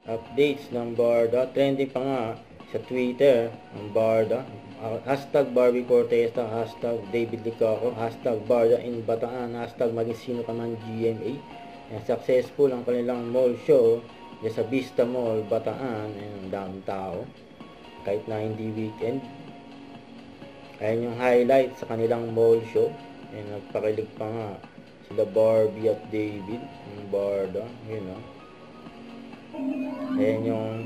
updates ng Barda. Trending pa nga sa Twitter ng Barda. Hashtag Barbie Cortesta, hashtag David Licaco, hashtag Barda in Bataan, hashtag maging sino ka man GMA. And successful ang kanilang mall show sa Vista Mall, Bataan. Ang daming tao kahit na hindi weekend. Ayan yung highlight sa kanilang mall show. And nagpakilig pa nga sila Barbie at David ng Barda, yun o. Ayan yung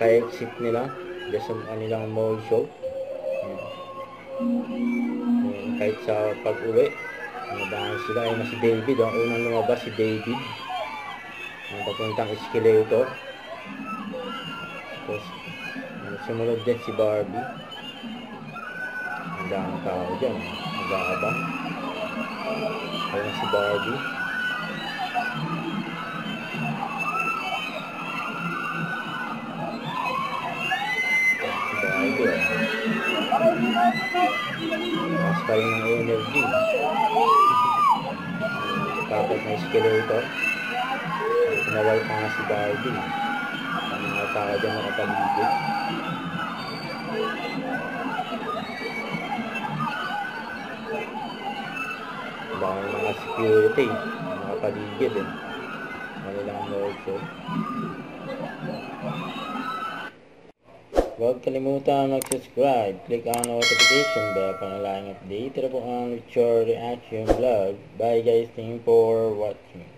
ka-exit nila sa kanilang mall show. Ayan, kahit sa pag-uwi nadahan sila. Ayan na si David, ang unang lumabas si David, ang papuntang escalator. Tapos sumunod din si Barbie. Ang daming tao dyan, nag-aabang. Ayan si Barbie. Mas pa rin ng energy. Kapag na escalator, pinawal pa nga si Barbie. Ang mga tao dyan nakapaligid. Baka mga security nakapaligid eh. Manilang mall show. Huwag kalimutan mag-subscribe, click ang notification bell para lang update na po ang Richard Reaction Vlog. Bye guys, thank you for watching.